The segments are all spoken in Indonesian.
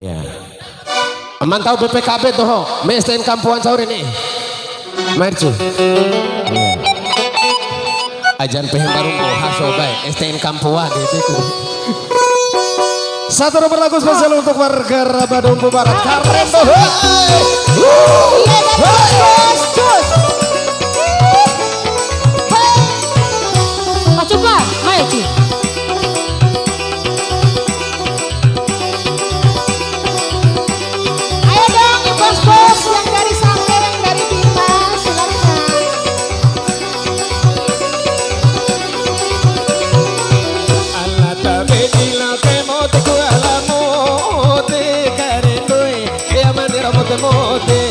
Ya. Mantau BPKB tuh, mestain kampuan sahur ini. Marcu. Ya. Ajan pehem baru haso baik, STN kampuan itu. Satu nomor lagu spesial untuk warga Rabadumbu Barat. Karen Pak Coba, ayo Ci. Ayo dong yang bos-bos, yang dari Sangke, yang dari Bima, silakan. Allah tabedila kemote ku alamote karendoe ya mandira mote mote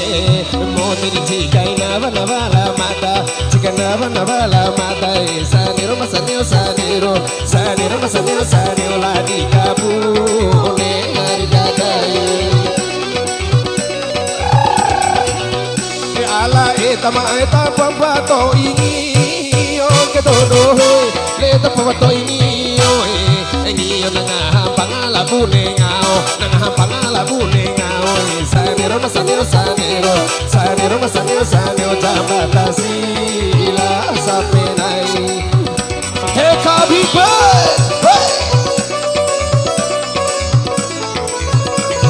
mote di cikai nava bala mata cika nava bala mata saniro masaniro saniro saniro masaniro saniro la di kabune hari dadai ala eta pambato ini yo ke todo eta pambato ini yo nangahang pangalabune ngao nangahang pangalabune ngao saniro masaniro saniro saniro masaniro saniro jambata sila sapenai hekabibe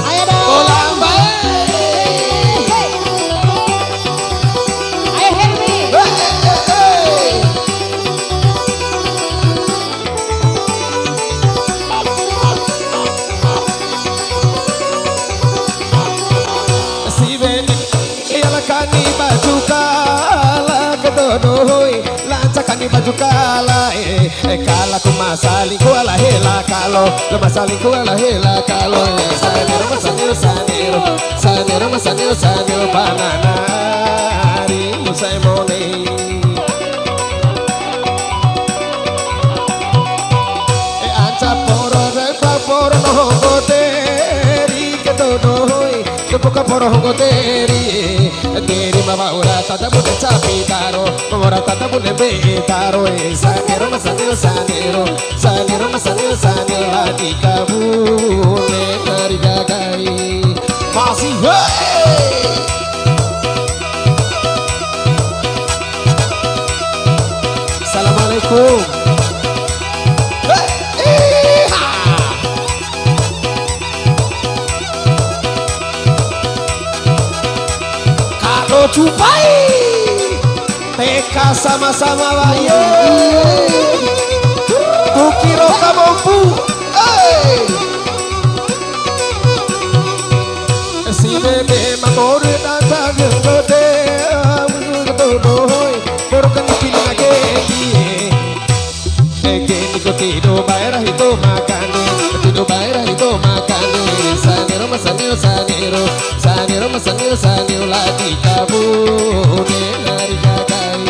Ayo dong. olamba Ayo Hermi. si bene iala kani baju kala kedodohoi lanca kani baju kala kala kumasali kuala hela kalo lemasali kuala hela kalo saniro masaniro saniro saniro masaniro saniro bananari musai mone anca poro repa poro no goderi kedodohoi kebuka poro goderi deri mama ora tata bune capi taro mama ora tata bune be taro saniro masaniro saniro saniro masaniro saniro lagi kabune dari gagai masih hey Assalamualaikum. Kalau cupai TK sama-sama baye Bukiro kamompu si bebe mamore data gede dodohoi borkan pilih lagi niko tido bayar itu makane tido bayar itu makane saniro masaniro saniro saniro masaniro saniro lagi kabune dari gagai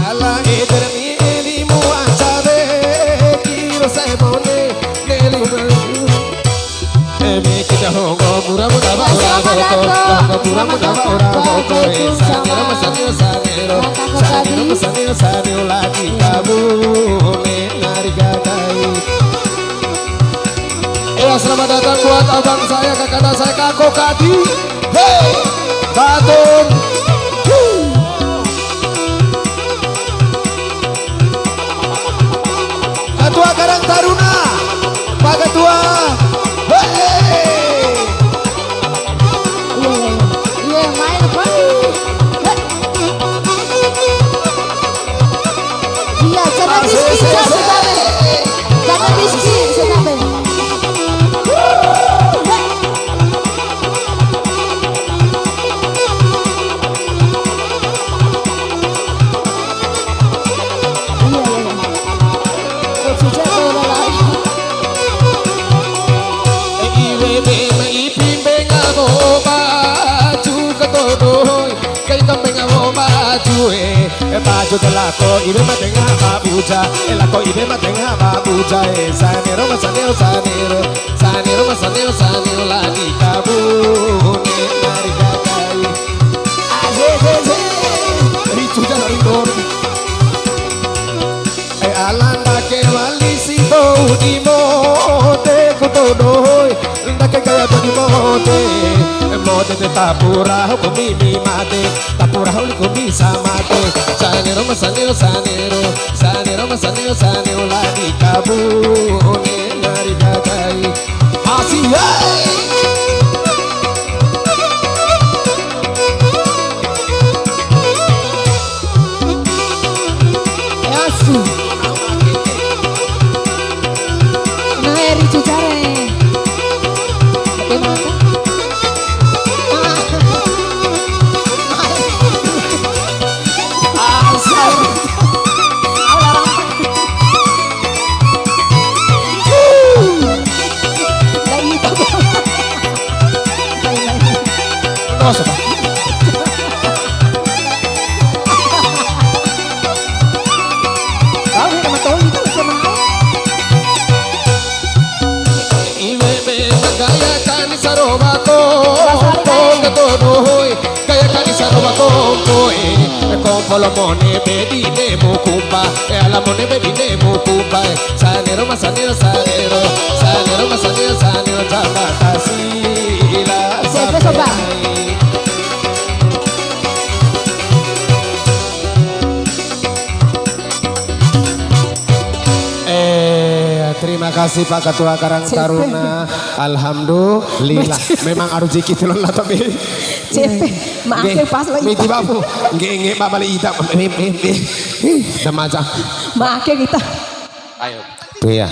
ala edermi elimu ancare kiro semone nelimu kita hongo pura muda ora boko hongo pura muda ora boko saniro masaniro saniro saniro masaniro saniro lagi kabune nari gagai selamat datang buat abang saya kakak saya Kako Kadi hey Batun Ketua Karang Taruna Pak Ketua Iya, main apa? Iya, jangan miskin, jangan miskin, jangan. Baju telako ibe matenga babuja elako ibe matenga babuja saniro masaniro saniro saniro masaniro saniro lagi kabune dari gagai ricu jangan ridor alan Ndake wali sito di mote kutodoy Ndake kaya to di mote Mote te tapura ko mimi mate Tapura huli ko bisa mate Sanero masanero sanero Sanero masanero sanero lagi kabune dari kakai Masih hai Yasu. Nah, eri cucare. Bagaimana? Asal Nossa, Pak. Tahu sama tahu itu sama. Iwebe gaya kani saroba ko todo hoy gaya kani saroba ko kompolo mone bedi ne mukumba ala mone bedi ne mukumba sanero masanero sanero sanero masanero sanero tabata sila Siapa coba? Terima kasih Pak Ketua Karang Taruna. Alhamdulillah. Memang harus dikit lah tapi. Cepe, maake pas lagi. Miti bapu. Nge babali ita. Damaja. Maake kita. Ayo. Tuh ya.